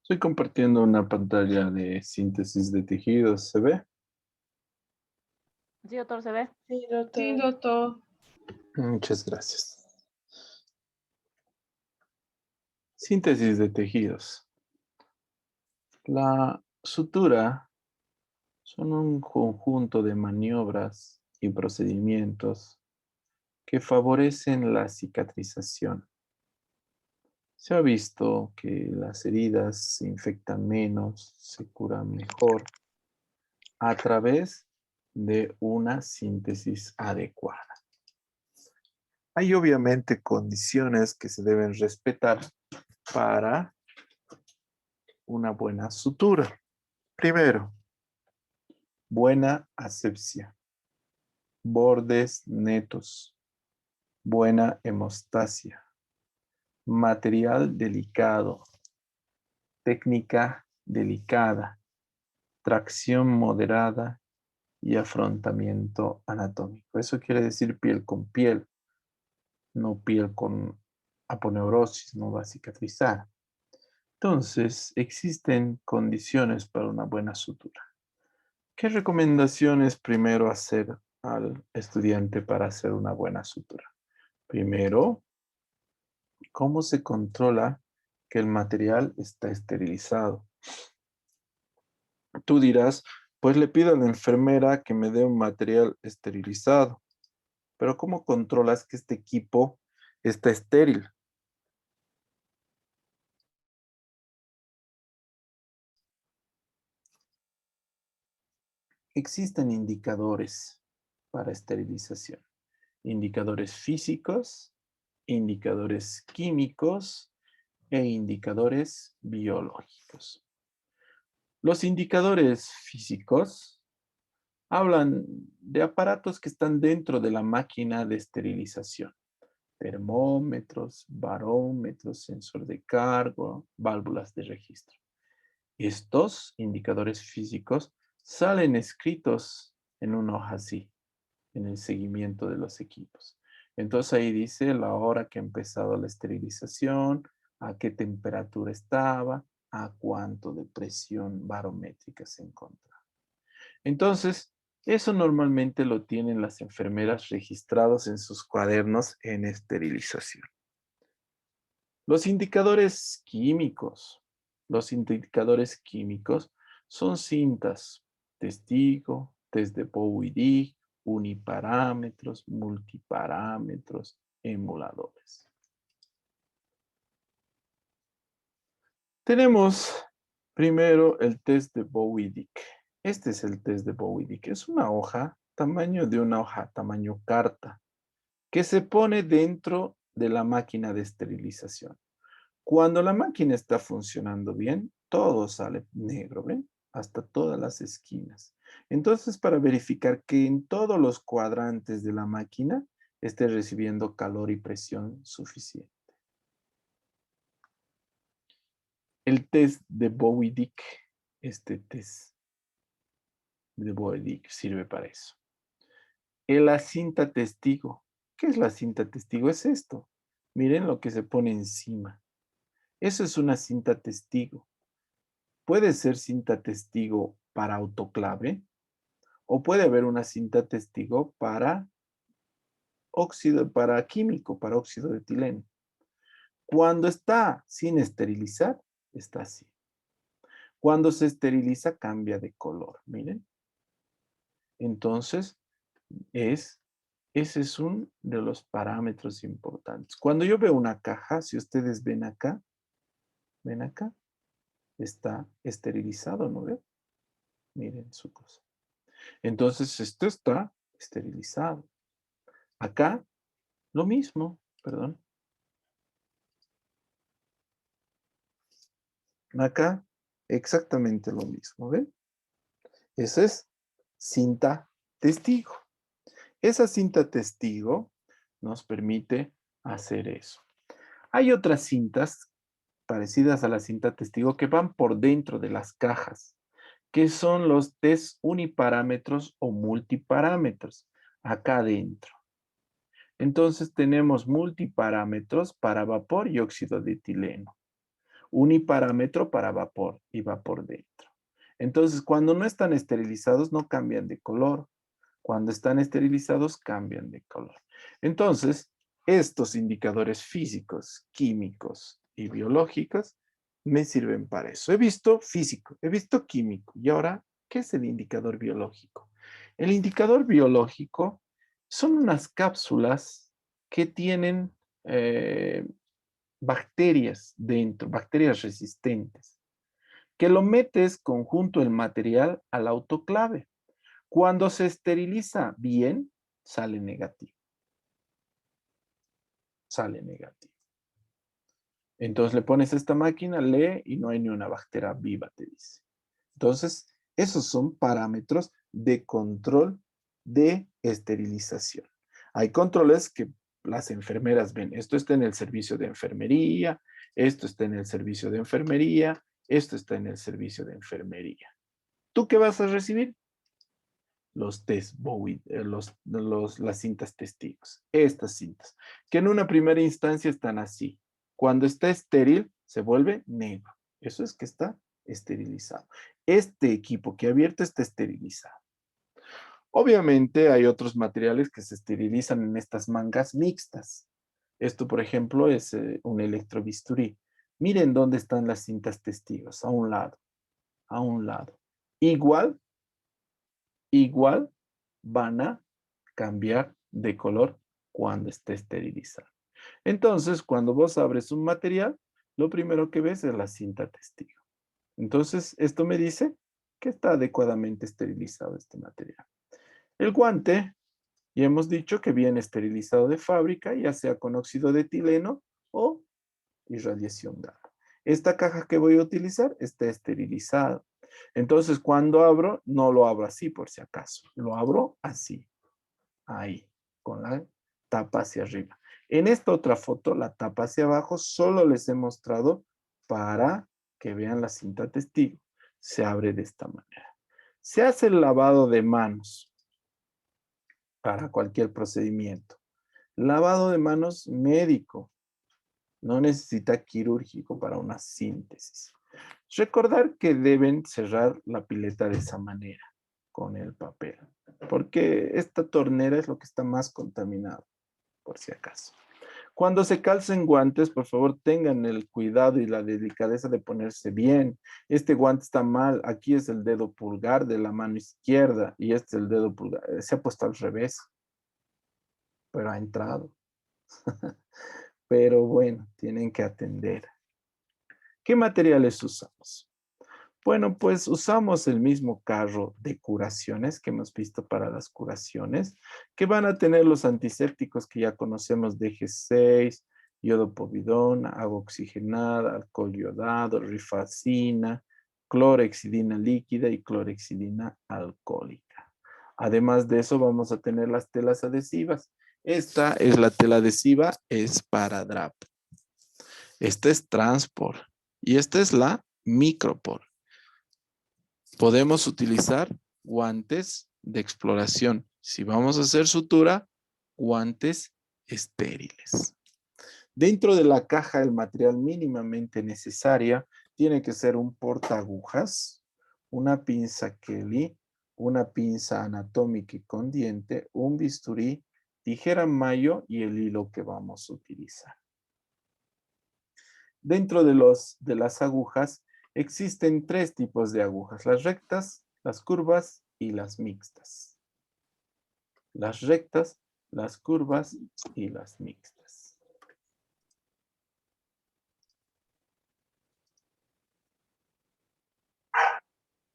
Estoy compartiendo una pantalla de síntesis de tejidos, ¿se ve? Sí, doctor, se ve. Sí, doctor. Sí, doctor. Muchas gracias. Síntesis de tejidos. La sutura son un conjunto de maniobras y procedimientos que favorecen la cicatrización. Se ha visto que las heridas se infectan menos, se curan mejor a través de una síntesis adecuada. Hay obviamente condiciones que se deben respetar para una buena sutura. Primero, buena asepsia, bordes netos, buena hemostasia, material delicado, técnica delicada, tracción moderada y afrontamiento anatómico. Eso quiere decir piel con piel, no piel con aponeurosis, no va a cicatrizar. Entonces, existen condiciones para una buena sutura. ¿Qué recomendaciones primero hacer al estudiante para hacer una buena sutura? Primero, ¿cómo se controla que el material está esterilizado? Tú dirás, pues le pido a la enfermera que me dé un material esterilizado. Pero ¿cómo controlas que este equipo está estéril? Existen indicadores para esterilización. Indicadores físicos, indicadores químicos e indicadores biológicos. Los indicadores físicos hablan de aparatos que están dentro de la máquina de esterilización. Termómetros, barómetros, sensor de cargo, válvulas de registro. Estos indicadores físicos salen escritos en una hoja así, en el seguimiento de los equipos. Entonces ahí dice la hora que ha empezado la esterilización, a qué temperatura estaba, a cuánto de presión barométrica se encontraba. Entonces, eso normalmente lo tienen las enfermeras registrados en sus cuadernos en esterilización. Los indicadores químicos. Los indicadores químicos son cintas, testigo, test de Bowie-Dick, uniparámetros, multiparámetros, emuladores. Tenemos primero el test de Bowie-Dick. Este es el test de Bowie-Dick. Es una hoja, tamaño de una hoja, tamaño carta, que se pone dentro de la máquina de esterilización. Cuando la máquina está funcionando bien, todo sale negro, ¿ven? Hasta todas las esquinas. Entonces, para verificar que en todos los cuadrantes de la máquina esté recibiendo calor y presión suficiente. El test de Bowie-Dick, este test de Bowie-Dick sirve para eso. La cinta testigo. ¿Qué es la cinta testigo? Es esto. Miren lo que se pone encima. Eso es una cinta testigo. Puede ser cinta testigo para autoclave o puede haber una cinta testigo para óxido, para químico, para óxido de etileno. Cuando está sin esterilizar, está así. Cuando se esteriliza, cambia de color. Miren. Entonces, ese es uno de los parámetros importantes. Cuando yo veo una caja, si ustedes ven acá, está esterilizado, ¿no ven? Miren su cosa. Entonces, esto está esterilizado. Acá, lo mismo, perdón. Acá, exactamente lo mismo, ¿ven? Esa es cinta testigo. Esa cinta testigo nos permite hacer eso. Hay otras cintas parecidas a la cinta testigo que van por dentro de las cajas, que son los test uniparámetros o multiparámetros, acá adentro. Entonces tenemos multiparámetros para vapor y óxido de etileno. Uniparámetro para vapor y vapor dentro. Entonces, cuando no están esterilizados, no cambian de color. Cuando están esterilizados, cambian de color. Entonces, estos indicadores físicos, químicos y biológicos me sirven para eso. He visto físico, he visto químico. Y ahora, ¿qué es el indicador biológico? El indicador biológico son unas cápsulas que tienen bacterias dentro, bacterias resistentes, que lo metes conjunto el material al autoclave. Cuando se esteriliza bien, sale negativo. Sale negativo. Entonces le pones esta máquina, lee y no hay ni una bacteria viva, te dice. Entonces, esos son parámetros de control de esterilización. Hay controles que las enfermeras ven. Esto está en el servicio de enfermería, esto está en el servicio de enfermería, esto está en el servicio de enfermería. ¿Tú qué vas a recibir? Los test Bowie, las cintas testigos, estas cintas, que en una primera instancia están así. Cuando está estéril, se vuelve negro. Eso es que está esterilizado. Este equipo que he abierto está esterilizado. Obviamente hay otros materiales que se esterilizan en estas mangas mixtas. Esto, por ejemplo, es un electrobisturí. Miren dónde están las cintas testigos, a un lado, a un lado. Igual van a cambiar de color cuando esté esterilizado. Entonces, cuando vos abres un material, lo primero que ves es la cinta testigo. Entonces, esto me dice que está adecuadamente esterilizado este material. El guante, ya hemos dicho que viene esterilizado de fábrica, ya sea con óxido de etileno o irradiación gamma. Esta caja que voy a utilizar está esterilizada. Entonces, cuando abro, no lo abro así por si acaso. Lo abro así, ahí, con la tapa hacia arriba. En esta otra foto, la tapa hacia abajo, solo les he mostrado para que vean la cinta testigo. Se abre de esta manera. Se hace el lavado de manos para cualquier procedimiento. Lavado de manos médico. No necesita quirúrgico para una síntesis. Recordar que deben cerrar la pileta de esa manera, con el papel, porque esta tornera es lo que está más contaminado, por si acaso. Cuando se calcen guantes, por favor, tengan el cuidado y la delicadeza de ponerse bien. Este guante está mal. Aquí es el dedo pulgar de la mano izquierda y este es el dedo pulgar. Se ha puesto al revés, pero ha entrado. Pero bueno, tienen que atender. ¿Qué materiales usamos? Bueno, pues usamos el mismo carro de curaciones que hemos visto para las curaciones, que van a tener los antisépticos que ya conocemos de G6, iodopovidona, agua oxigenada, alcohol yodado, rifacina, clorhexidina líquida y clorhexidina alcohólica. Además de eso, vamos a tener las telas adhesivas. Esta es la tela adhesiva, es para DRAP. Esta es Transport y esta es la Micropor. Podemos utilizar guantes de exploración. Si vamos a hacer sutura, guantes estériles. Dentro de la caja, el material mínimamente necesaria tiene que ser un portaagujas, una pinza Kelly, una pinza anatómica y con diente, un bisturí, tijera mayo y el hilo que vamos a utilizar. Dentro de las agujas existen tres tipos de agujas, las rectas, las curvas y las mixtas. Las rectas, las curvas y las mixtas.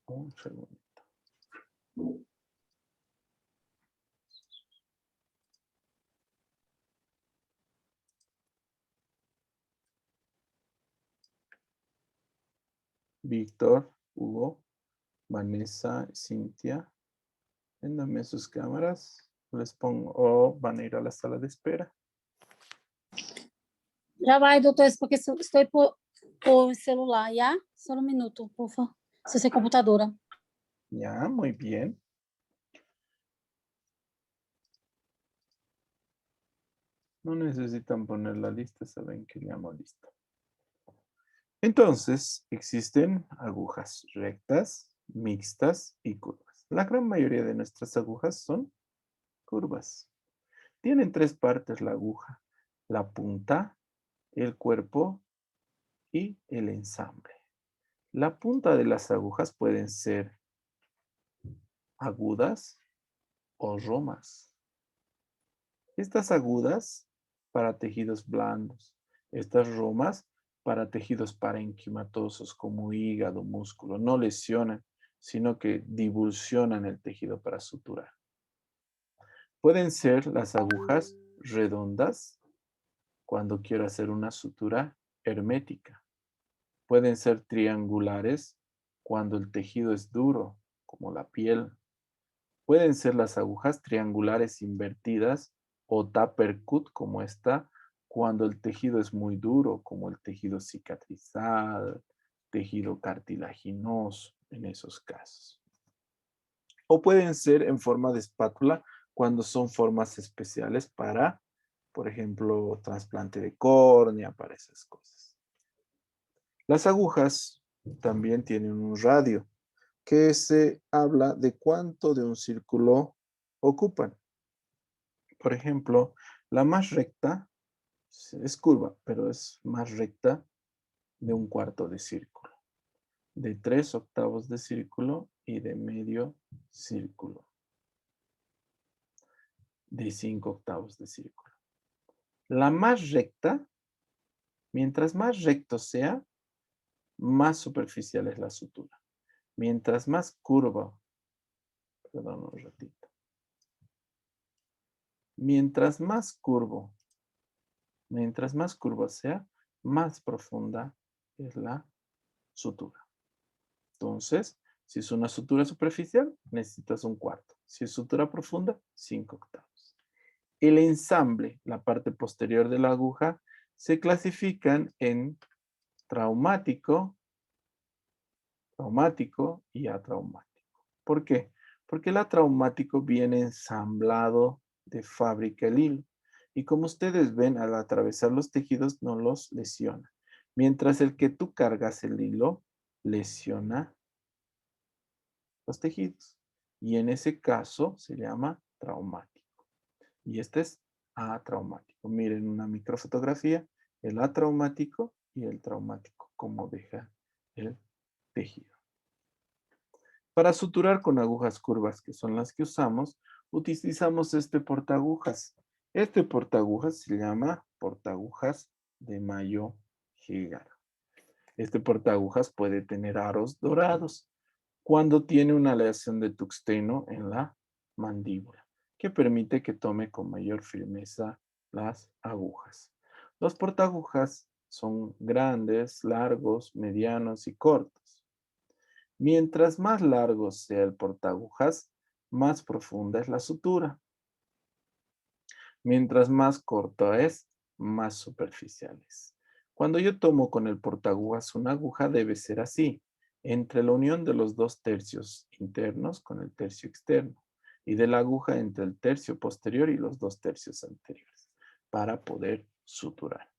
Un segundo. Víctor, Hugo, Vanessa, Cintia. Véndame sus cámaras. Les pongo, o van a ir a la sala de espera. Já vai, doutor, porque estou por celular, já? Só um minuto, por favor. Se você computadora. Ya, muy bien. No necesitan poner la lista, saben que llamo lista. Entonces, existen agujas rectas, mixtas y curvas. La gran mayoría de nuestras agujas son curvas. Tienen tres partes la aguja: la punta, el cuerpo y el ensamble. La punta de las agujas pueden ser agudas o romas. Estas agudas para tejidos blandos, estas romas para tejidos parenquimatosos como hígado, músculo. No lesionan, sino que divulsionan el tejido para suturar. Pueden ser las agujas redondas cuando quiero hacer una sutura hermética. Pueden ser triangulares cuando el tejido es duro, como la piel. Pueden ser las agujas triangulares invertidas o taper cut como esta, cuando el tejido es muy duro, como el tejido cicatrizal, tejido cartilaginoso, en esos casos. O pueden ser en forma de espátula cuando son formas especiales para, por ejemplo, trasplante de córnea, para esas cosas. Las agujas también tienen un radio, que se habla de cuánto de un círculo ocupan. Por ejemplo, la más recta es curva, pero es más recta de un cuarto de círculo, de 3/8 de círculo y de medio círculo, de 5/8 de círculo. La más recta, mientras más recto sea, más superficial es la sutura. Mientras más curva, perdón un ratito. Mientras más curvo sea, más profunda es la sutura. Entonces, si es una sutura superficial, necesitas un cuarto. Si es sutura profunda, 5/8. El ensamble, la parte posterior de la aguja, se clasifican en traumático, traumático y atraumático. ¿Por qué? Porque el atraumático viene ensamblado de fábrica el hilo. Y como ustedes ven, al atravesar los tejidos no los lesiona. Mientras el que tú cargas el hilo lesiona los tejidos. Y en ese caso se llama traumático. Y este es atraumático. Miren una microfotografía, el atraumático y el traumático, cómo deja el tejido. Para suturar con agujas curvas, que son las que usamos, utilizamos este portaagujas. Este portaagujas se llama portaagujas de Mayo-Hegar. Este portaagujas puede tener aros dorados cuando tiene una aleación de tuxteno en la mandíbula, que permite que tome con mayor firmeza las agujas. Los portaagujas son grandes, largos, medianos y cortos. Mientras más largo sea el portaagujas, más profunda es la sutura. Mientras más corto es, más superficial es. Cuando yo tomo con el portaagujas una aguja debe ser así, entre la unión de los dos tercios internos con el tercio externo y de la aguja entre el tercio posterior y los dos tercios anteriores para poder suturar.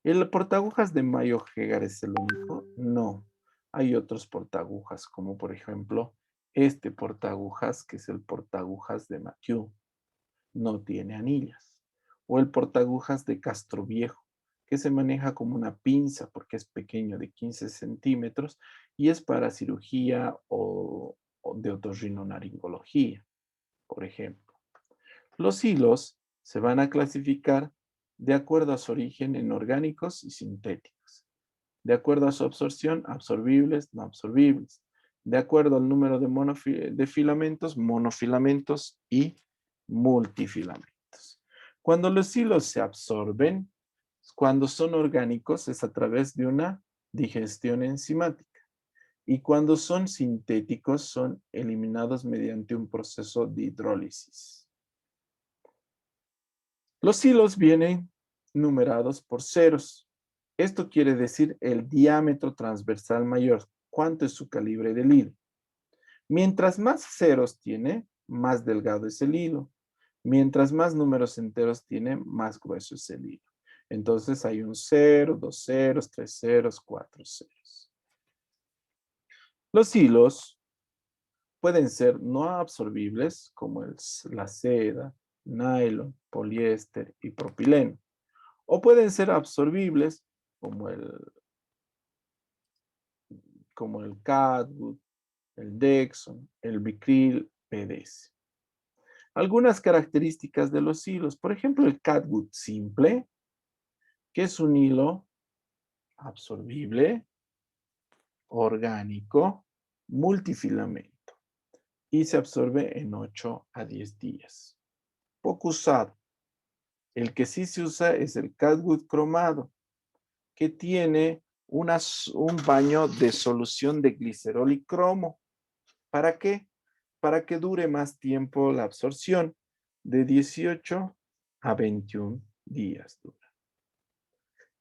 ¿El portaagujas de Mayo-Hegar es el único? No. Hay otros portaagujas, como por ejemplo este portaagujas, que es el portaagujas de Mathieu. No tiene anillas. O el portaagujas de Castro Viejo, que se maneja como una pinza porque es pequeño, de 15 centímetros, y es para cirugía o de otorrinolaringología, por ejemplo. Los hilos se van a clasificar de acuerdo a su origen en orgánicos y sintéticos, de acuerdo a su absorción, absorbibles, no absorbibles, de acuerdo al número de filamentos, monofilamentos y multifilamentos. Cuando los hilos se absorben, cuando son orgánicos, es a través de una digestión enzimática. Y cuando son sintéticos, son eliminados mediante un proceso de hidrólisis. Los hilos vienen numerados por ceros. Esto quiere decir el diámetro transversal mayor. ¿Cuánto es su calibre del hilo? Mientras más ceros tiene, más delgado es el hilo. Mientras más números enteros tiene, más grueso es el hilo. Entonces hay un 0, 2 ceros, 3 ceros, 4 ceros. Los hilos pueden ser no absorbibles, como la seda, nylon, poliéster y propileno. O pueden ser absorbibles, como el catgut, el dexon, el bicril, PDS. Algunas características de los hilos, por ejemplo, el catgut simple, que es un hilo absorbible, orgánico, multifilamento y se absorbe en 8 a 10 días. Poco usado. El que sí se usa es el catgut cromado, que tiene un baño de solución de glicerol y cromo. ¿Para qué? Para que dure más tiempo la absorción, de 18 a 21 días dura.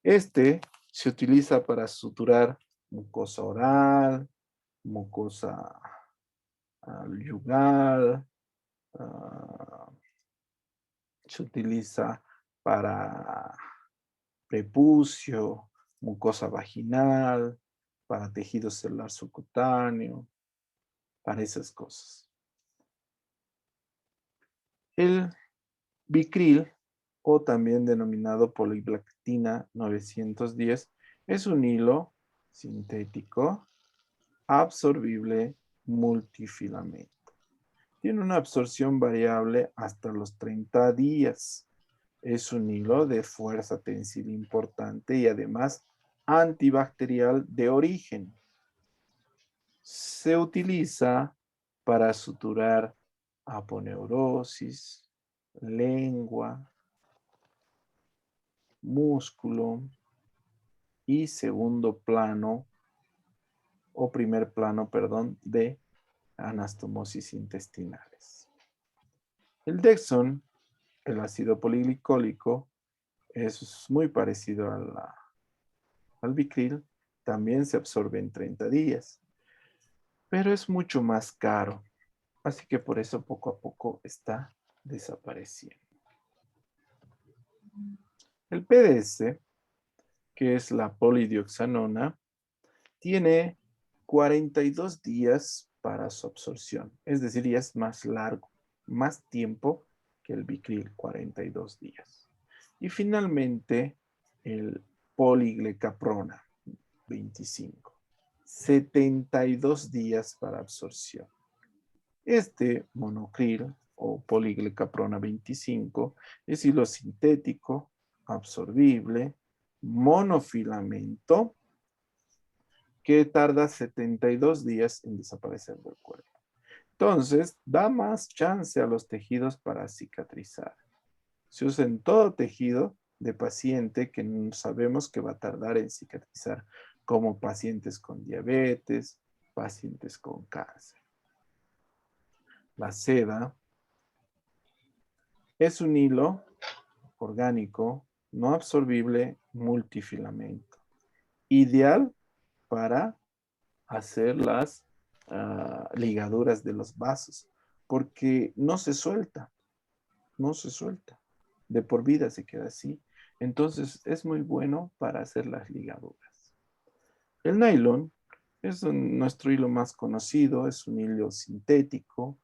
Este se utiliza para suturar mucosa oral, mucosa yugal, se utiliza para prepucio, mucosa vaginal, para tejido celular subcutáneo, para esas cosas. El bicril, o también denominado poliblactina 910, es un hilo sintético absorbible multifilamento. Tiene una absorción variable hasta los 30 días. Es un hilo de fuerza tensil importante y además antibacterial de origen. Se utiliza para suturar aponeurosis, lengua, músculo y segundo plano o primer plano, perdón, de anastomosis intestinales. El Dexon, el ácido poliglicólico, es muy parecido al bicril, también se absorbe en 30 días, pero es mucho más caro, así que por eso poco a poco está desapareciendo. El PDS, que es la polidioxanona, tiene 42 días para su absorción, es decir, ya es más largo, más tiempo que el bicril, 42 días. Y finalmente, el poliglecaprona, 25, 72 días para absorción. Este monocril o poliglecaprona 25 es hilo sintético, absorbible, monofilamento, que tarda 72 días en desaparecer del cuerpo. Entonces, da más chance a los tejidos para cicatrizar. Se usa en todo tejido de paciente que sabemos que va a tardar en cicatrizar, como pacientes con diabetes, pacientes con cáncer. La seda es un hilo orgánico no absorbible multifilamento, ideal para hacer las ligaduras de los vasos, porque no se suelta, de por vida se queda así. Entonces es muy bueno para hacer las ligaduras. El nylon es nuestro hilo más conocido, es un hilo sintético,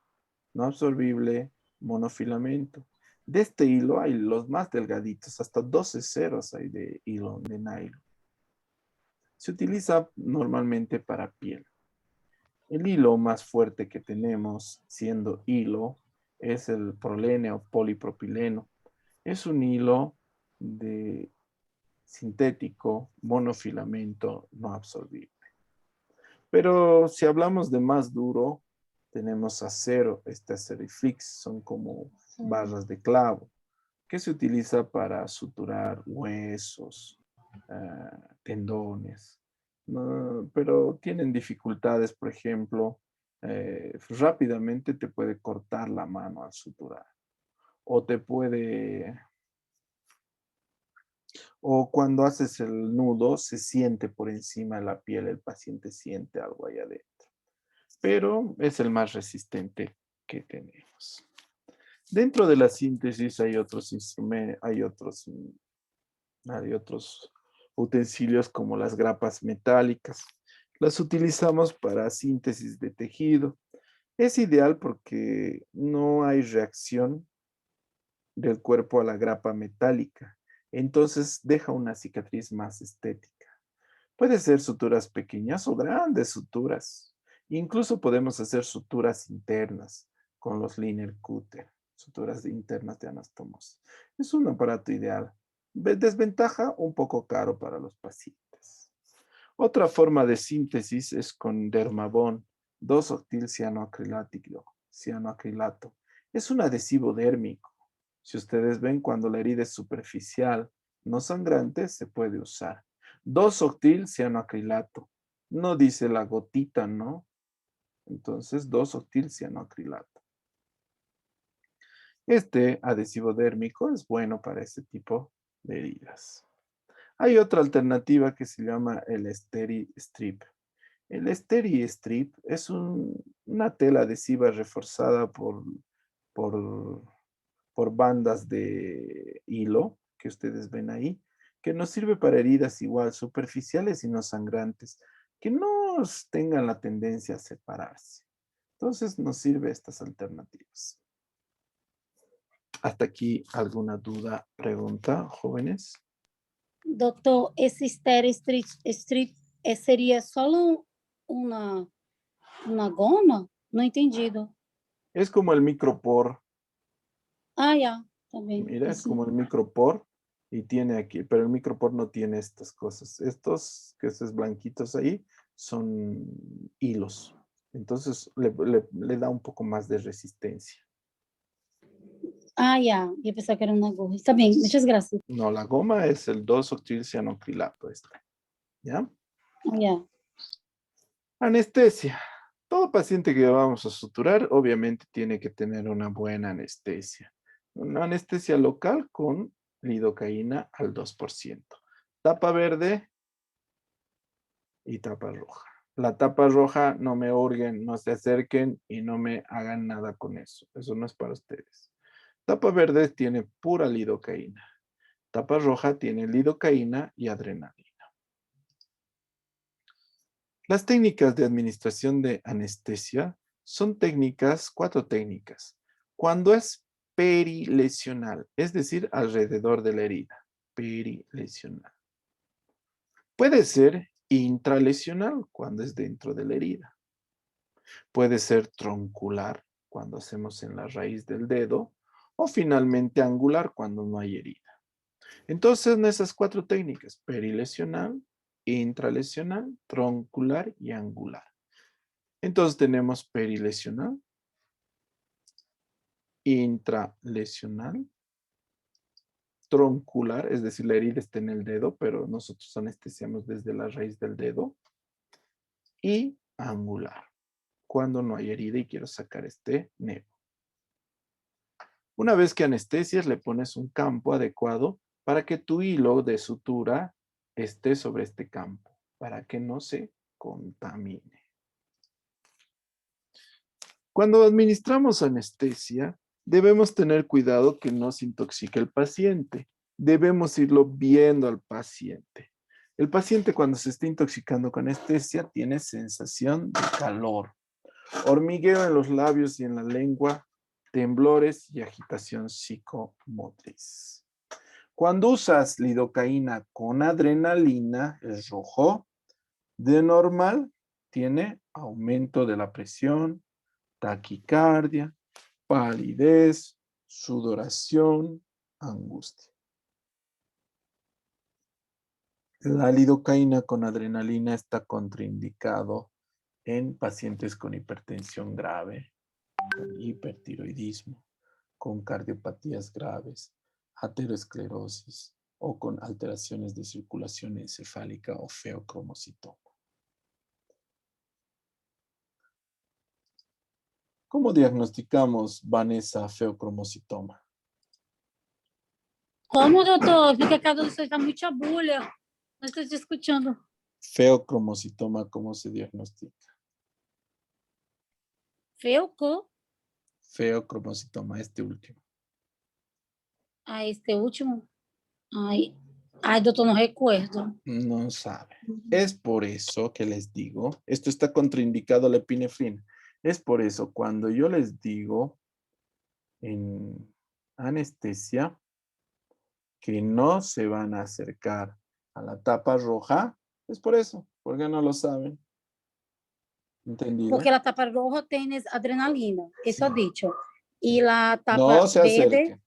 no absorbible, monofilamento. De este hilo hay los más delgaditos, hasta 12 ceros hay de hilo de nylon. Se utiliza normalmente para piel. El hilo más fuerte que tenemos, siendo hilo, es el prolene o polipropileno. Es un hilo de sintético, monofilamento, no absorbible. Pero si hablamos de más duro, tenemos acero, este aceriflix, son como barras de clavo, que se utiliza para suturar huesos, tendones, ¿no? Pero tienen dificultades, por ejemplo, rápidamente te puede cortar la mano al suturar, o te puede, o cuando haces el nudo, se siente por encima de la piel, el paciente siente algo allá adentro, pero es el más resistente que tenemos. Dentro de la síntesis hay otros instrumentos, hay otros Hay otros utensilios como las grapas metálicas. Las utilizamos para síntesis de tejido. Es ideal porque no hay reacción del cuerpo a la grapa metálica. Entonces deja una cicatriz más estética. Puede ser suturas pequeñas o grandes suturas. Incluso podemos hacer suturas internas con los linear cutter, suturas internas de anastomosis. Es un aparato ideal. Desventaja un poco caro para los pacientes. Otra forma de síntesis es con dermabond, 2-octil cianoacrilato. Es un adhesivo dérmico. Si ustedes ven, cuando la herida es superficial, no sangrante, se puede usar. 2-octil cianoacrilato. No dice la gotita, ¿no? Entonces, 2-octil cianoacrilato. Este adhesivo dérmico es bueno para este tipo de heridas. Hay otra alternativa que se llama el Steri Strip. El Steri Strip es una tela adhesiva reforzada por, por bandas de hilo que ustedes ven ahí, que nos sirve para heridas igual superficiales y no sangrantes, que no tengan la tendencia a separarse. Entonces nos sirve estas alternativas. ¿Hasta aquí alguna duda, pregunta, jóvenes? Doutor, esse strip seria só uma goma? Não entendido. Es como el micropor. Ah, ya, tá bem. Mira, es Isso. como el micropor y tiene aquí, pero el micropor no tiene estas cosas. Estos, que estos blanquitos ahí, son hilos. Entonces le da un poco más de resistencia. Ah, ya. Ia pensar que era uma gorra. Tá bem, muchas gracias. No, la goma es el 2-octil-cianoacrilato esta. ¿Ya? Ah, ya. Anestesia. Todo paciente que vamos a suturar, obviamente, tiene que tener una buena anestesia. Una anestesia local con lidocaína al 2%. Tapa verde y tapa roja. La tapa roja, no me hurguen, no se acerquen y no me hagan nada con eso. Eso no es para ustedes. Tapa verde tiene pura lidocaína. Tapa roja tiene lidocaína y adrenalina. Las técnicas de administración de anestesia son técnicas, 4 técnicas. Cuando es perilesional, es decir, alrededor de la herida. Perilesional. Puede ser intralesional cuando es dentro de la herida. Puede ser troncular cuando hacemos en la raíz del dedo o finalmente angular cuando no hay herida. Entonces, en esas 4 técnicas, perilesional, intralesional, troncular y angular. Entonces tenemos perilesional, intralesional, troncular, es decir, la herida está en el dedo, pero nosotros anestesiamos desde la raíz del dedo, y angular, cuando no hay herida y quiero sacar este nervio. Una vez que anestesias, le pones un campo adecuado para que tu hilo de sutura esté sobre este campo, para que no se contamine. Cuando administramos anestesia, debemos tener cuidado que no se intoxique el paciente. Debemos irlo viendo al paciente. El paciente, cuando se está intoxicando con anestesia, tiene sensación de calor, hormigueo en los labios y en la lengua, temblores y agitación psicomotriz. Cuando usas lidocaína con adrenalina, es rojo. De normal, tiene aumento de la presión, taquicardia, palidez, sudoración, angustia. La lidocaína con adrenalina está contraindicado en pacientes con hipertensión grave, con hipertiroidismo, con cardiopatías graves, aterosclerosis o con alteraciones de circulación encefálica o feocromocitoma. ¿Cómo diagnosticamos, Vanessa, feocromocitoma? Como, doutor? Fica que a casa do senhor está muita bulha. Não estou te escutando. Feocromocitoma, ¿cómo se diagnostica? Feuco? Feocromocitoma, este último. Ah, este último? Ai, Ai, doutor, não recuerdo. No sabe. Es por eso que les digo, esto está contraindicado la epinefrina. Es por eso cuando yo les digo en anestesia que no se van a acercar a la tapa roja, es por eso, porque no lo saben. Porque ¿Entendido? la tapa roja tem adrenalina, isso é Sí, dito. sí. E a No tapa se verde, acerquen.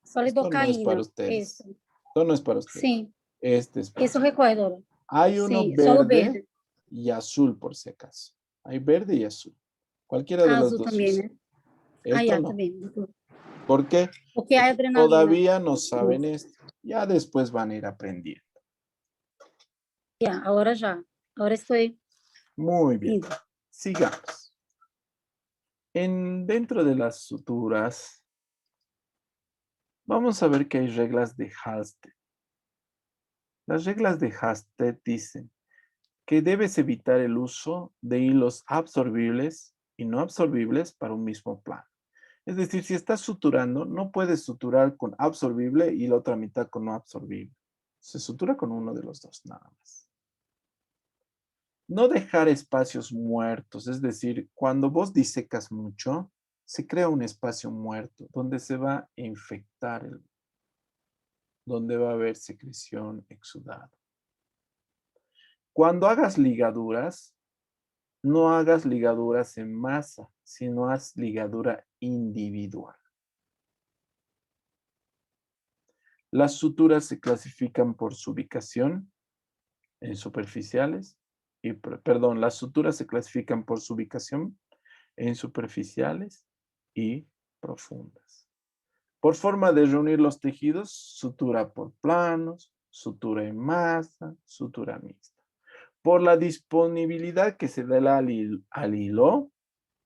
Esto no es para solidocaína. Isso. ustedes. Esto no es para ustedes. Sim, Este es para isso eu ustedes. recuerdo. Hay uno Sim, solo verde verde. y azul por si acaso. Hay verde y azul. Cualquiera de A los azul dos também, usa. né? Ah, Esto já, no. também, doutor. ¿Por qué? Porque a Porque adrenalina. todavía no saben esto. Ya después van a ir aprendiendo. Já, agora já. Agora estou Muy bien. indo. Sigamos. Dentro de las suturas, vamos a ver que hay reglas de Halsted. Las reglas de Halsted dicen que debes evitar el uso de hilos absorbibles y no absorbibles para un mismo plano. Es decir, si estás suturando, no puedes suturar con absorbible y la otra mitad con no absorbible. Se sutura con uno de los dos nada más. No dejar espacios muertos, es decir, cuando vos disecas mucho, se crea un espacio muerto donde se va a infectar, donde va a haber secreción, exudado. Cuando hagas ligaduras, no hagas ligaduras en masa, sino haz ligadura individual. Las suturas se clasifican por su ubicación en superficiales perdón, las suturas se clasifican por su ubicación en superficiales y profundas. Por forma de reunir los tejidos, sutura por planos, sutura en masa, sutura mixta. Por la disponibilidad que se da al hilo,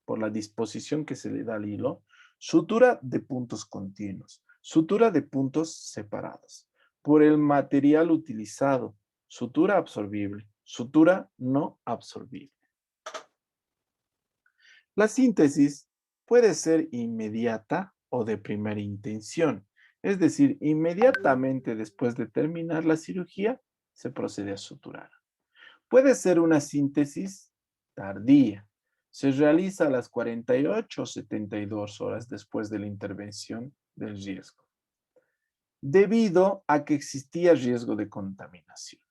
por la disposición que se le da al hilo, sutura de puntos continuos, sutura de puntos separados. Por el material utilizado, sutura absorbible, sutura no absorbible. La síntesis puede ser inmediata o de primera intención, es decir, inmediatamente después de terminar la cirugía, se procede a suturar. Puede ser una síntesis tardía. Se realiza a las 48 o 72 horas después de la intervención del riesgo, debido a que existía riesgo de contaminación.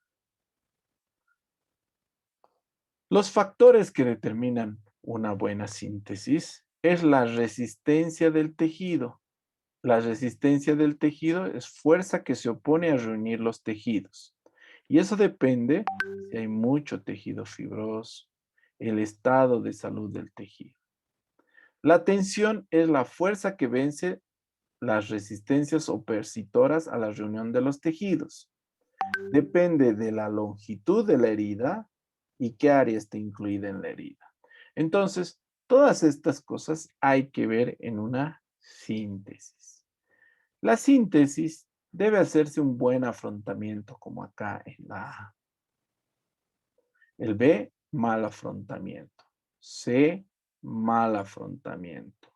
Los factores que determinan una buena síntesis es la resistencia del tejido. La resistencia del tejido es fuerza que se opone a reunir los tejidos. Y eso depende si hay mucho tejido fibroso, el estado de salud del tejido. La tensión es la fuerza que vence las resistencias opositoras a la reunión de los tejidos. Depende de la longitud de la herida y qué área está incluida en la herida. Entonces, todas estas cosas hay que ver en una síntesis. La síntesis debe hacerse un buen afrontamiento, como acá en la A. El B, mal afrontamiento. C, mal afrontamiento.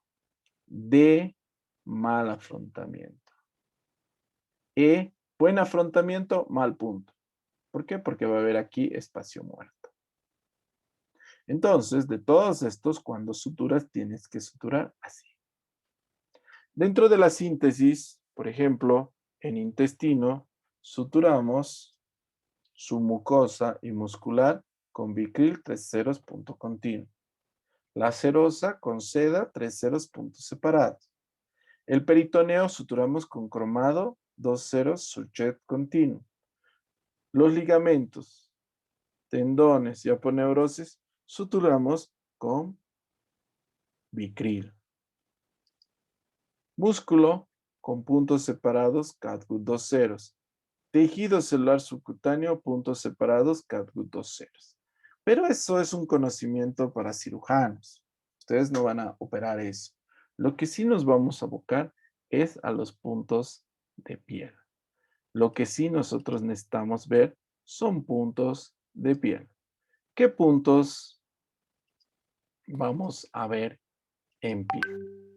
D, mal afrontamiento. E, buen afrontamiento, mal punto. ¿Por qué? Porque va a haber aquí espacio muerto. Entonces, de todos estos, cuando suturas, tienes que suturar así. Dentro de la síntesis, por ejemplo, en intestino, suturamos su mucosa y muscular con Vicryl 3 ceros punto continuo. La serosa con seda 3 ceros puntos separados. El peritoneo suturamos con cromado 2 ceros suchet continuo. Los ligamentos, tendones y aponeurosis suturamos con Vicryl. Músculo con puntos separados Catgut 2 ceros. Tejido celular subcutáneo, puntos separados Catgut 2 ceros. Pero eso es un conocimiento para cirujanos. Ustedes no van a operar eso. Lo que sí nos vamos a abocar es a los puntos de piel. Lo que sí nosotros necesitamos ver son puntos de piel. ¿Qué puntos vamos a ver en piel?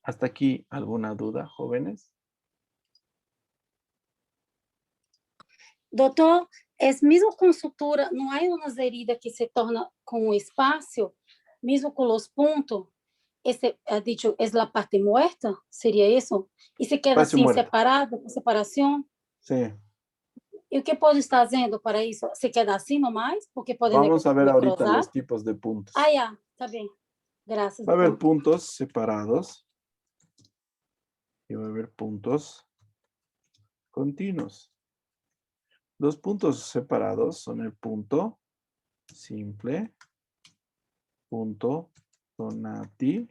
¿Hasta aquí alguna duda, jóvenes? Doutor, é mesmo com sutura, não há umas heridas que se torna com o espaço, mesmo com os pontos, esse, dicho, é a parte muerta? Seria isso? E se queda Espacio assim, muerto. separado, com separação? Sí. E o que pode estar fazendo para isso? Se queda assim nomás? Porque pode Vamos a ver ahorita necrosar? los tipos de puntos. Ah, já, tá bem. Graças, Va a haber doutor. puntos separados y va a haber puntos continuos. Los puntos separados son el punto simple, punto Donati,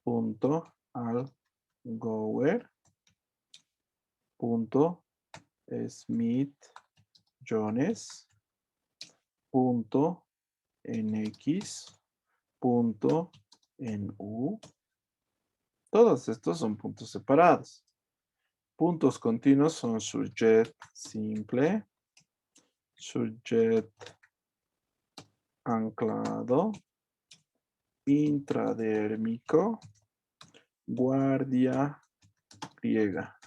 punto Algower, punto Smith Jones, punto NX, punto NU. Todos estos son puntos separados. Puntos continuos son sujet simple, sujet anclado, intradérmico, guardia griega,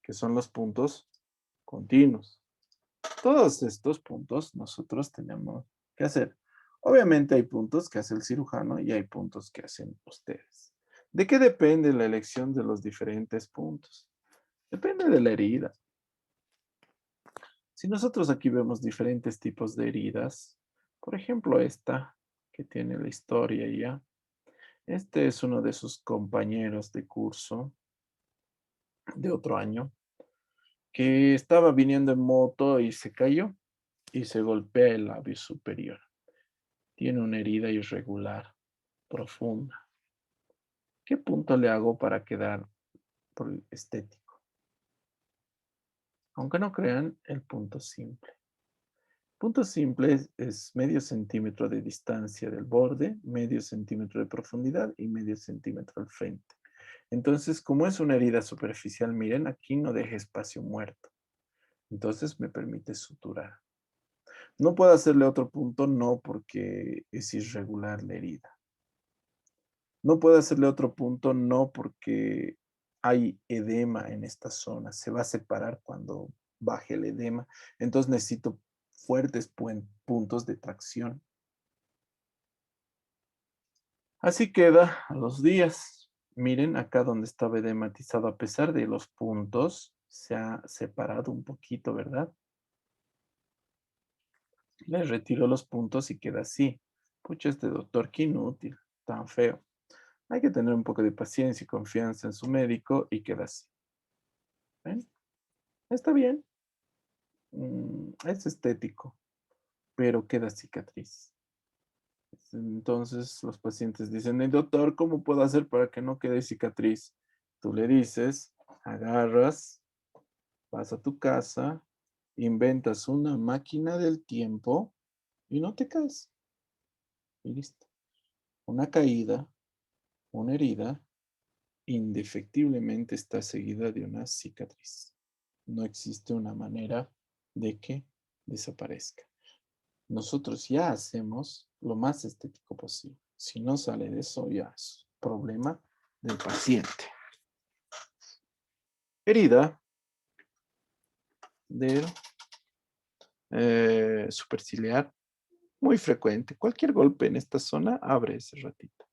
que son los puntos continuos. Todos estos puntos nosotros tenemos que hacer. Obviamente hay puntos que hace el cirujano y hay puntos que hacen ustedes. ¿De qué depende la elección de los diferentes puntos? Depende de la herida. Si nosotros aquí vemos diferentes tipos de heridas, por ejemplo esta que tiene la historia ya, este es uno de sus compañeros de curso de otro año que estaba viniendo en moto y se cayó y se golpea el labio superior. Tiene una herida irregular, profunda. ¿Qué punto le hago para quedar por el estético? Aunque no crean, el punto simple. Punto simple es medio centímetro de distancia del borde, medio centímetro de profundidad y medio centímetro al frente. Entonces, como es una herida superficial, miren, aquí no deja espacio muerto. Entonces me permite suturar. No puedo hacerle otro punto, no, porque es irregular la herida. No puedo hacerle otro punto, no, porque hay edema en esta zona. Se va a separar cuando baje el edema. Entonces necesito fuertes puntos de tracción. Así queda a los días. Miren acá donde estaba edematizado, a pesar de los puntos, se ha separado un poquito, ¿verdad? Le retiro los puntos y queda así. Pucha, este doctor, qué inútil, tan feo. Hay que tener un poco de paciencia y confianza en su médico y queda así. ¿Ven? Está bien. Es estético, pero queda cicatriz. Entonces los pacientes dicen, doctor, ¿cómo puedo hacer para que no quede cicatriz? Tú le dices, agarras, vas a tu casa, inventas una máquina del tiempo y no te caes. Y listo. Una caída, una herida, indefectiblemente está seguida de una cicatriz. No existe una manera de que desaparezca. Nosotros ya hacemos lo más estético posible. Si no sale de eso, ya es problema del paciente. Herida del superciliar, muy frecuente. Cualquier golpe en esta zona abre ese ratito.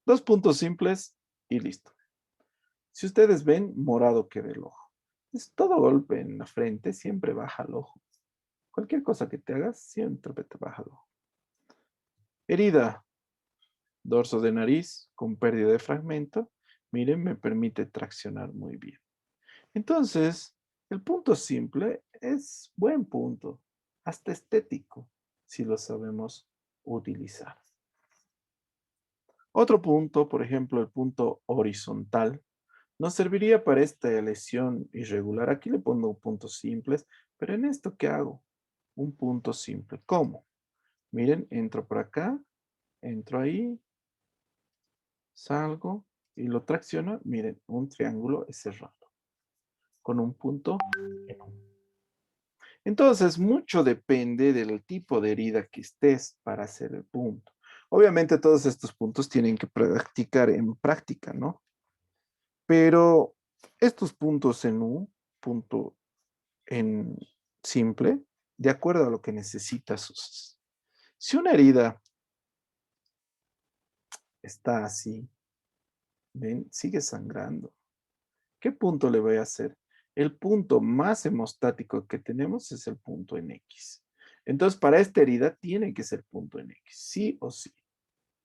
2 puntos simples y listo. Si ustedes ven, morado queda el ojo. Es todo golpe en la frente, siempre baja el ojo. Cualquier cosa que te hagas, siempre te baja el ojo. Herida, dorso de nariz con pérdida de fragmento. Miren, me permite traccionar muy bien. Entonces, el punto simple es buen punto, hasta estético, si lo sabemos utilizar. Otro punto, por ejemplo, el punto horizontal, nos serviría para esta lesión irregular. Aquí le pongo puntos simples, pero en esto, ¿qué hago? Un punto simple. ¿Cómo? Miren, entro por acá, entro ahí, salgo y lo tracciono. Miren, un triángulo es cerrado con un punto en un. Entonces, mucho depende del tipo de herida que estés para hacer el punto. Obviamente, todos estos puntos tienen que practicar en práctica, ¿no? Pero estos puntos en U, punto en simple de acuerdo a lo que necesitas. Si una herida está así, ven, sigue sangrando. ¿Qué punto le voy a hacer? El punto más hemostático que tenemos es el punto en X. Entonces, para esta herida tiene que ser punto en X, sí o sí.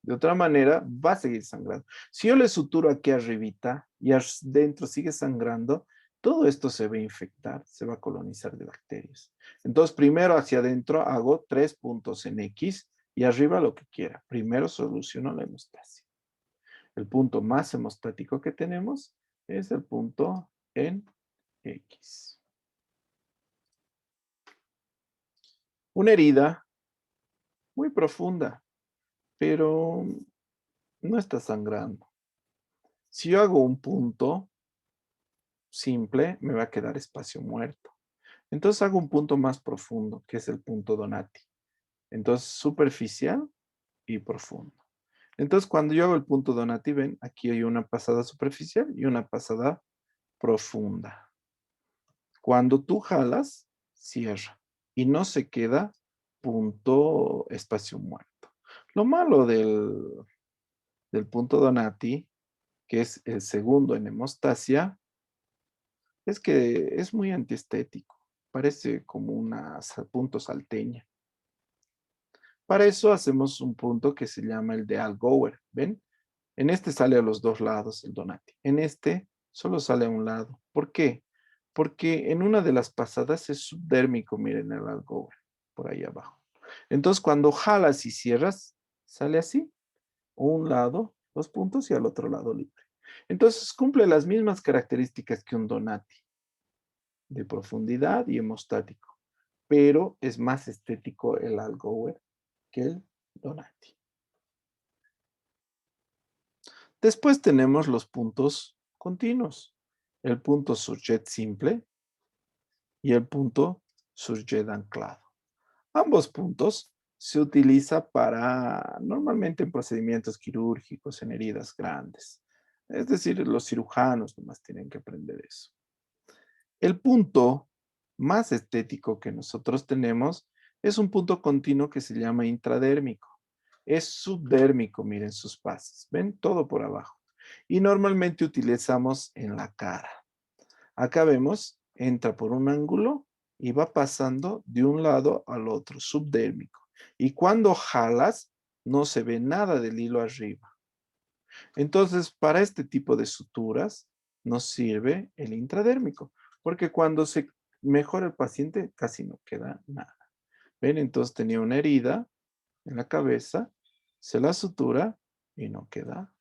De otra manera, va a seguir sangrando. Si yo le suturo aquí arribita y adentro sigue sangrando, todo esto se va a infectar, se va a colonizar de bacterias. Entonces, primero hacia adentro hago 3 puntos en X y arriba lo que quiera. Primero soluciono la hemostasia. El punto más hemostático que tenemos es el punto en X. Una herida muy profunda, pero no está sangrando. Si yo hago un punto simple, me va a quedar espacio muerto. Entonces hago un punto más profundo, que es el punto Donati. Entonces, superficial y profundo. Entonces, cuando yo hago el punto Donati, ven, aquí hay una pasada superficial y una pasada profunda. Cuando tú jalas, cierra y no se queda punto espacio muerto. Lo malo del punto Donati, que es el segundo en hemostasia, es que es muy antiestético. Parece como una punto salteña. Para eso hacemos un punto que se llama el de Allgauer. ¿Ven? En este sale a los dos lados el Donati. En este solo sale a un lado. ¿Por qué? Porque en una de las pasadas es subdérmico, miren el Allgauer, por ahí abajo. Entonces, cuando jalas y cierras, sale así. Un lado, dos puntos y al otro lado libre. Entonces, cumple las mismas características que un Donati, de profundidad y hemostático, pero es más estético el Allgauer que el Donati. Después tenemos los puntos continuos, el punto surjet simple y el punto surjet anclado. Ambos puntos se utiliza para, normalmente en procedimientos quirúrgicos, en heridas grandes. Es decir, los cirujanos nomás tienen que aprender eso. El punto más estético que nosotros tenemos es un punto continuo que se llama intradérmico. Es subdérmico, miren sus pases. ¿Ven? Todo por abajo. Y normalmente utilizamos en la cara. Acá vemos, entra por un ángulo y va pasando de un lado al otro, subdérmico. Y cuando jalas, no se ve nada del hilo arriba. Entonces, para este tipo de suturas nos sirve el intradérmico, porque cuando se mejora el paciente casi no queda nada. ¿Ven? Entonces tenía una herida en la cabeza, se la sutura y no queda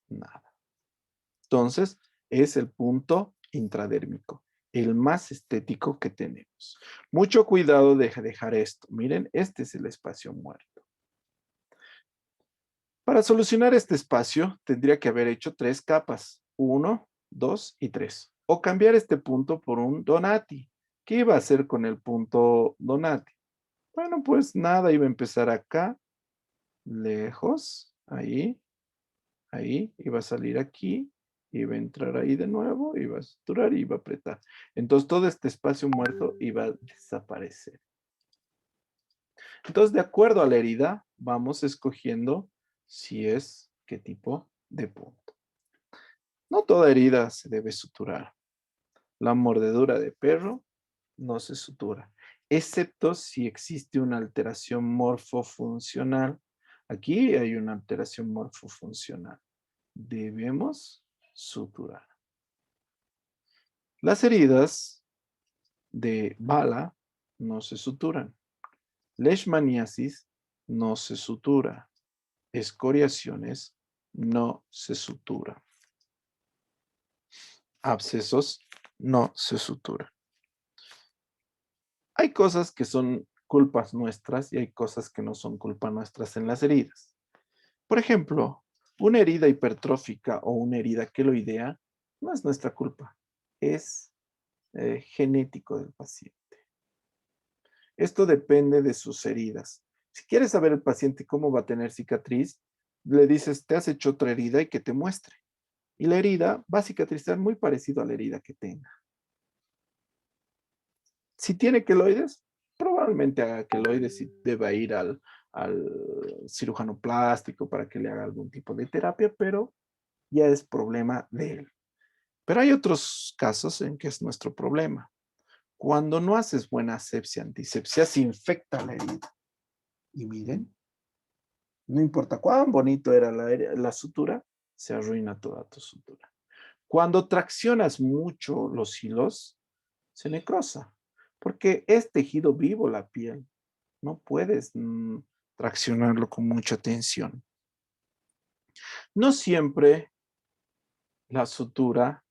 nada. Entonces, es el punto intradérmico, el más estético que tenemos. Mucho cuidado de dejar esto. Miren, este es el espacio muerto. Para solucionar este espacio, tendría que haber hecho 3 capas. 1, 2 y 3. O cambiar este punto por un Donati. ¿Qué iba a hacer con el punto Donati? Bueno, pues nada, iba a empezar acá, lejos, ahí, iba a salir aquí, iba a entrar ahí de nuevo, iba a suturar y iba a apretar. Entonces todo este espacio muerto iba a desaparecer. Entonces, de acuerdo a la herida, vamos escogiendo si es qué tipo de punto. No toda herida se debe suturar. La mordedura de perro no se sutura, excepto si existe una alteración morfofuncional. Aquí hay una alteración morfofuncional. Debemos suturar. Las heridas de bala no se suturan. Leishmaniasis no se sutura. Escoriaciones no se suturan. Abscesos no se suturan. Hay cosas que son culpas nuestras y hay cosas que no son culpa nuestras en las heridas. Por ejemplo, una herida hipertrófica o una herida queloidea no es nuestra culpa, es genético del paciente. Esto depende de sus heridas. Si quieres saber el paciente cómo va a tener cicatriz, le dices, te has hecho otra herida y que te muestre. Y la herida va a cicatrizar muy parecido a la herida que tenga. Si tiene queloides, probablemente haga queloides y deba ir al cirujano plástico para que le haga algún tipo de terapia, pero ya es problema de él. Pero hay otros casos en que es nuestro problema. Cuando no haces buena asepsia, antisepsia, se infecta la herida. Y miren, no importa cuán bonito era la sutura, se arruina toda tu sutura. Cuando traccionas mucho los hilos, se necrosa, porque es tejido vivo la piel. No puedes traccionarlo con mucha tensión. No siempre la sutura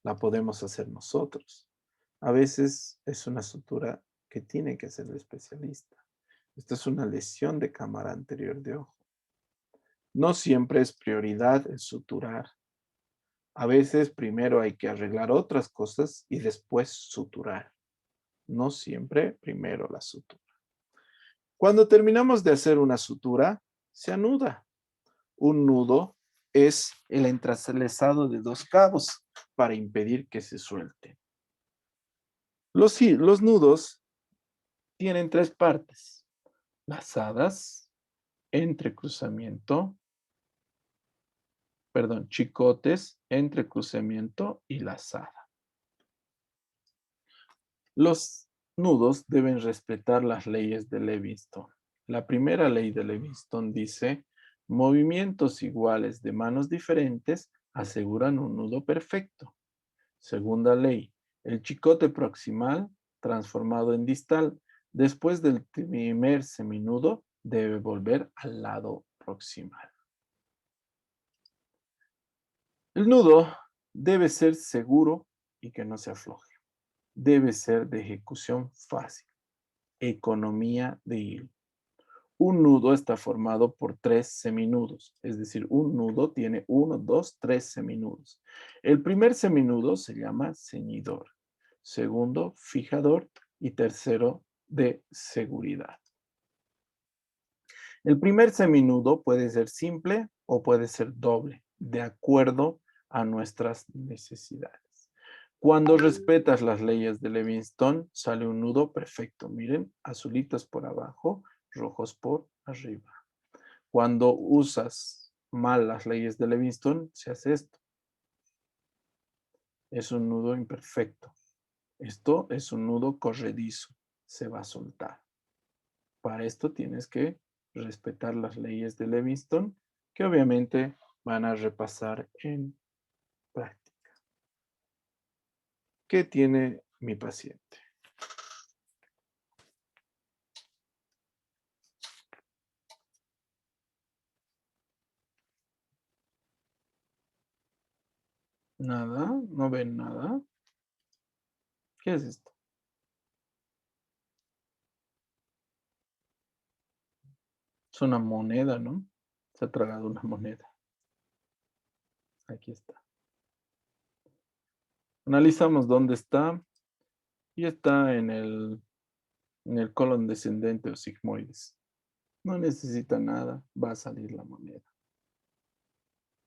la podemos hacer nosotros. A veces es una sutura que tiene que hacer el especialista. Esta es una lesión de cámara anterior de ojo. No siempre es prioridad el suturar. A veces primero hay que arreglar otras cosas y después suturar. No siempre primero la sutura. Cuando terminamos de hacer una sutura, se anuda. Un nudo es el entrelazado de dos cabos para impedir que se suelten. Los nudos tienen tres partes: lazadas, entrecruzamiento, chicotes, entrecruzamiento y lazada. Los nudos deben respetar las leyes de Levinston. La primera ley de Levinston dice: movimientos iguales de manos diferentes aseguran un nudo perfecto. Segunda ley: el chicote proximal transformado en distal después del primer seminudo debe volver al lado proximal. El nudo debe ser seguro y que no se afloje. Debe ser de ejecución fácil. Economía de hilo. Un nudo está formado por 3 seminudos, es decir, un nudo tiene 1, 2, 3 seminudos. El primer seminudo se llama ceñidor, segundo, fijador y tercero, de seguridad. El primer seminudo puede ser simple o puede ser doble, de acuerdo a nuestras necesidades. Cuando respetas las leyes de Levinston, sale un nudo perfecto. Miren, azulitos por abajo, rojos por arriba. Cuando usas mal las leyes de Levinston, se hace esto. Es un nudo imperfecto. Esto es un nudo corredizo. Se va a soltar. Para esto tienes que respetar las leyes de Levinston, que obviamente van a repasar en práctica. ¿Qué tiene mi paciente? Nada, no ven nada. ¿Qué es esto? Es una moneda, ¿no? Se ha tragado una moneda. Aquí está. Analizamos dónde está. Y está en el colon descendente o sigmoides. No necesita nada, va a salir la moneda.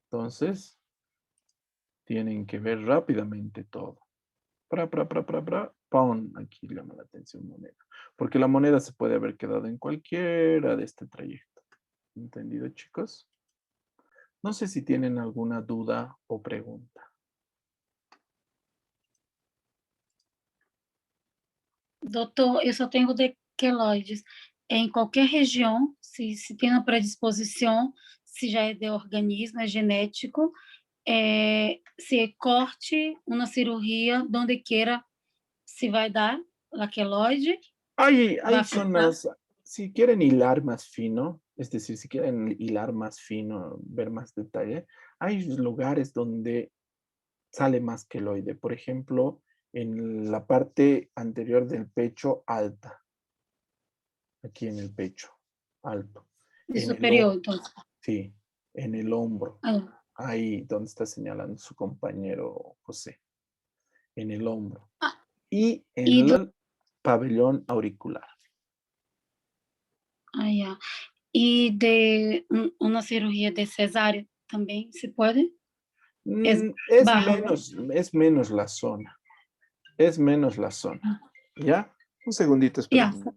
Entonces, tienen que ver rápidamente todo. ¡Pum! Aquí llama la atención moneda. Porque la moneda se puede haber quedado en cualquiera de este trayecto. ¿Entendido, chicos? No sé si tienen alguna duda o pregunta. Doutor, eu só tenho de queloides. Em qualquer região, se tem uma predisposição, se já é de organismo, é genético, se é corte, uma cirurgia, donde quiera se vai dar la queloide, Hay vai afetar. zonas, si quieren hilar más fino, es decir, si quieren hilar más fino, ver más detalle, hay lugares donde sale más queloide. Por ejemplo, en la parte anterior del pecho alta. Aquí en el pecho alto. De En el superior, hombro, então. sí, en el hombro. Ah, Ahí donde está señalando su compañero José. En el hombro. ah, Y e en el pabellón auricular. ya. E de uma cirurgia de cesárea também se pode? É Es barro. menos la zona. Es menos la zona. ¿Ya? Un segundito, Ya. espera.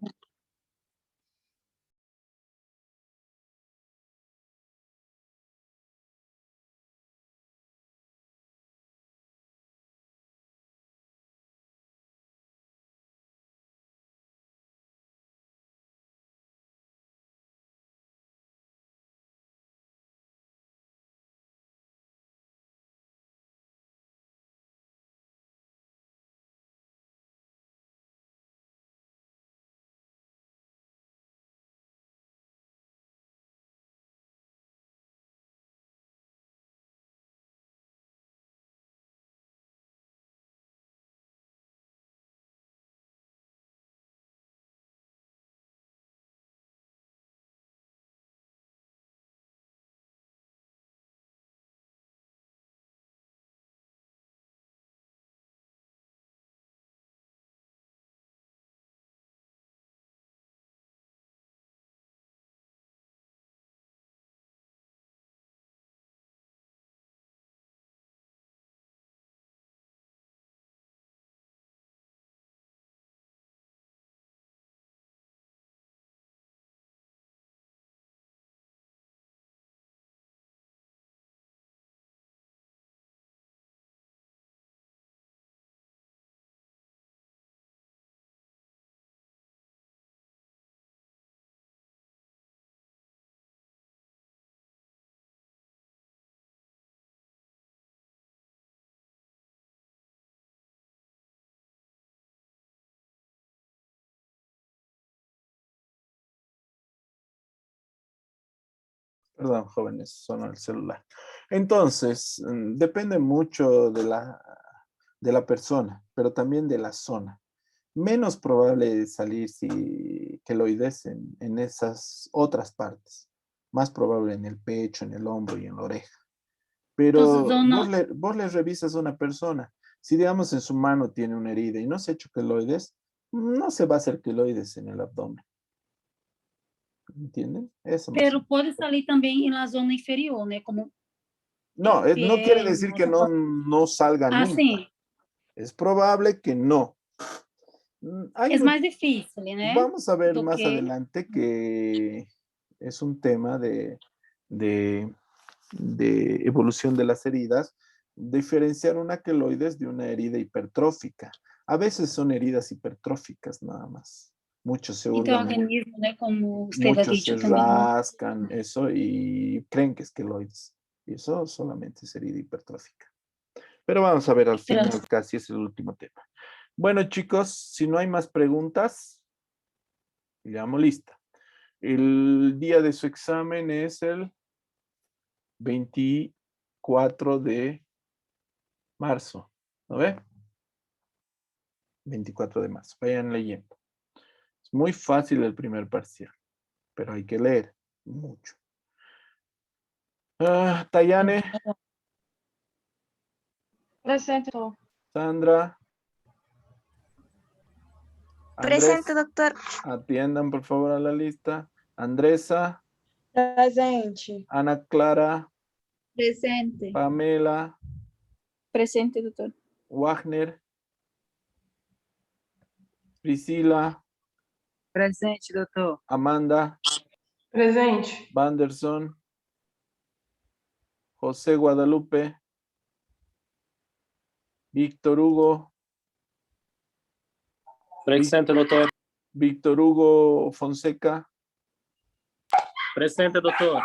Perdón, jóvenes, sonó el celular. Entonces, depende mucho de la persona, pero también de la zona. Menos probable salir si queloides en esas otras partes. Más probable en el pecho, en el hombro y en la oreja. Entonces, Pero zona, vos le revisas a una persona. Si digamos en su mano tiene una herida y no se ha hecho queloides, no se va a hacer queloides en el abdomen. ¿Entienden? Eso más o pero menos. pode salir também en la zona inferior, né? Como No, no quiere decir que pierna. no salga Ah, nunca. sim. Es probable que no. Hay É mais difícil, né? vamos a ver Do más que. adelante que es un tema de, de evolución de las heridas, diferenciar una queloides de una herida hipertrófica. A veces son heridas hipertróficas nada más. Muchos se Então, hurgan, organismo, né? Como usted ha muchos se dicho também, né? rascan, eso, y creen que es queloides. Y eso solamente es herida hipertrófica. Pero vamos a ver al final, casi es el último tema. Bueno, chicos, si no hay más preguntas, llamo lista. El día de su examen es el 24 de marzo. ¿No ve? 24 de marzo. Vayan leyendo. Es muy fácil el primer parcial, pero hay que leer mucho. Tayane, Presente. Sandra, Presente, Andrés, doctor. atiendan por favor a la lista. Andresa, Presente. Ana Clara, Presente. Pamela, Presente, doctor. Wagner, Priscila, Presente, doutor. Amanda, Presente. Vanderson, José Guadalupe, Víctor Hugo, Presente, doutor. Víctor Hugo Fonseca, Presente, doutor.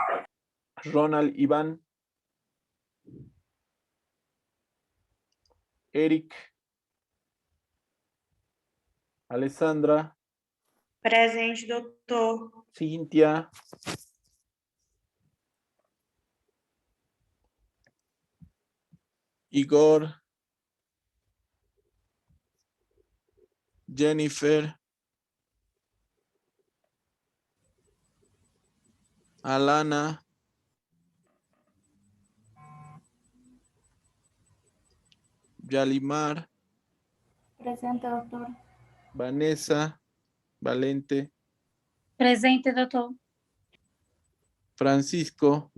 Ronald Iván, Eric, Alessandra, Presente, doutor. Cintia, Igor, Jennifer, Alana, Yalimar, Presente, doutor. Vanessa, Valente, Presente, doutor. Francisco,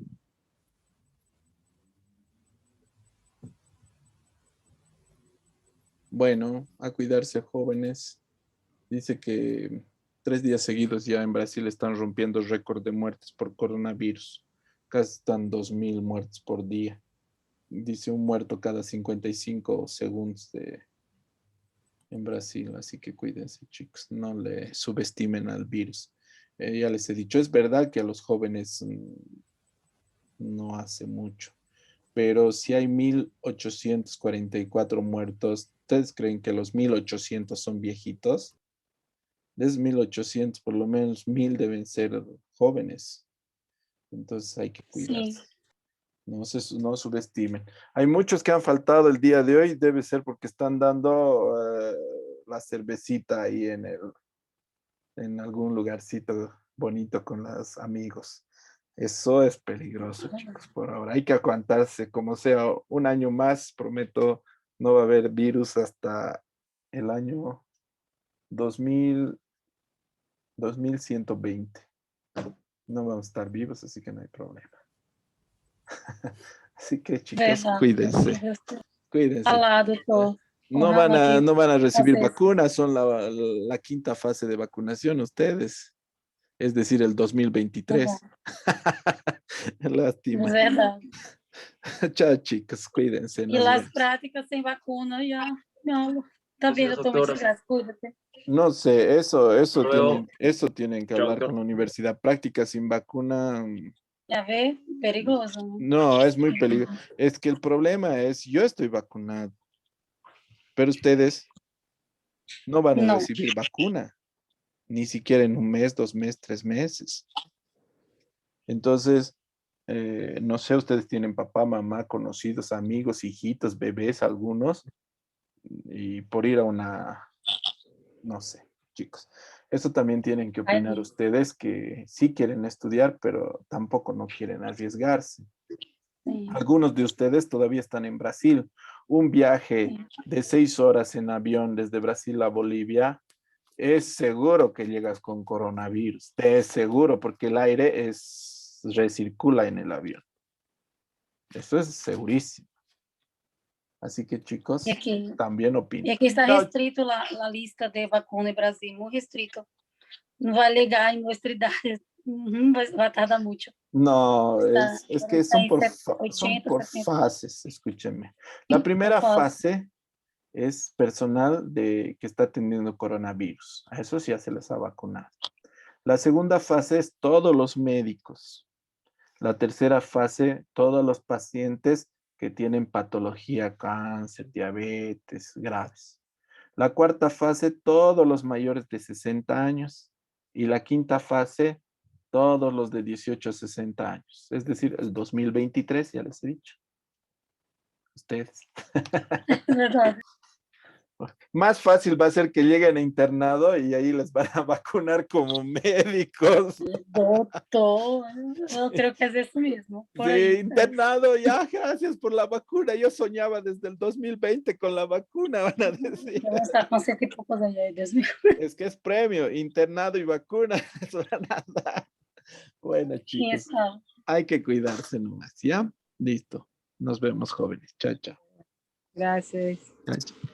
bueno, a cuidarse jóvenes. Dice que 3 días seguidos ya en Brasil están rompiendo récord de muertes por coronavirus. Casi están 2.000 muertes por día. Dice un muerto cada 55 segundos en Brasil. Así que cuídense, chicos. No le subestimen al virus. Ya les he dicho, es verdad que a los jóvenes no hace mucho. Pero si hay 1.844 muertos, ¿ustedes creen que los 1.800 son viejitos? De esos 1.800, por lo menos 1.000 deben ser jóvenes. Entonces hay que cuidarse. Sí. No subestimen. Hay muchos que han faltado el día de hoy, debe ser porque están dando la cervecita ahí en algún lugarcito bonito con los amigos. Eso es peligroso, chicos, por ahora. Hay que aguantarse, como sea, un año más, prometo, no va a haber virus hasta el año 2120. No vamos a estar vivos, así que no hay problema. Así que, chicos, Verdade. cuídense. Cuídense. Alá, doutor. No Ojalá van a, que no van a recibir vocês- vacunas, son la quinta fase de vacunación ustedes. Es decir, el 2023. Lástima. Verdade. Chao, chicos, cuídense. E Nos lá as vemos. práticas sem vacuna já. Não. Tá vendo, doutor? Muitas graças. Cuida-te. No sé, eso Luego, tienen que chao, hablar doctor. con la universidad. Práctica sin vacuna, Já vê? Perigoso, né? no, es muy peligroso. Es que el problema es, yo estoy vacunado, pero ustedes no van a Não. recibir vacuna, ni siquiera en un mes, 2 meses, 3 meses. Entonces, no sé, ustedes tienen papá, mamá, conocidos, amigos, hijitos, bebés, algunos, y por ir a no sé, chicos. Eso también tienen que Ai, opinar ustedes que sí quieren estudiar, pero tampoco no quieren arriesgarse. sim. Algunos de ustedes todavía están en Brasil. Un viaje de 6 horas en avión desde Brasil a Bolivia, es seguro que llegas con coronavirus. Es seguro, porque el aire recircula en el avión. Eso es segurísimo. Así que, chicos, E aqui? también E opinen. aqui está Chao. restrito a lista de vacuna em Brasil, muito restrito. Não vai ligar em nuestra idade. Vai tardar muito. No, Está, es que está son em son 80, por 70. fases, escúchenme. La primera fase es personal que está teniendo coronavirus. A eso ya se les ha vacunado. La segunda fase es todos los médicos. La tercera fase, todos los pacientes que tienen patología, cáncer, diabetes graves. La cuarta fase, todos los mayores de 60 años. Y la quinta fase, todos los de 18 a 60 años. Es decir, el 2023, ya les he dicho. Ustedes. Verdade. Más fácil va a ser que lleguen a internado y ahí les van a vacunar como médicos. Doutor, eu creio que é isso mesmo. Por Sí, aí. internado, ya, gracias por la vacuna. Yo soñaba desde el 2020 con la vacuna, van a decir. Vamos estar com 100 e poucos aí, ai, Deus me Es que es premio, internado y vacuna. Eso van a dar. Bueno, Quem chicos, sabe? hay que cuidarse nomás, ¿ya? Listo. Nos vemos, jóvenes. Chao, chao. Gracias. Chao, chao.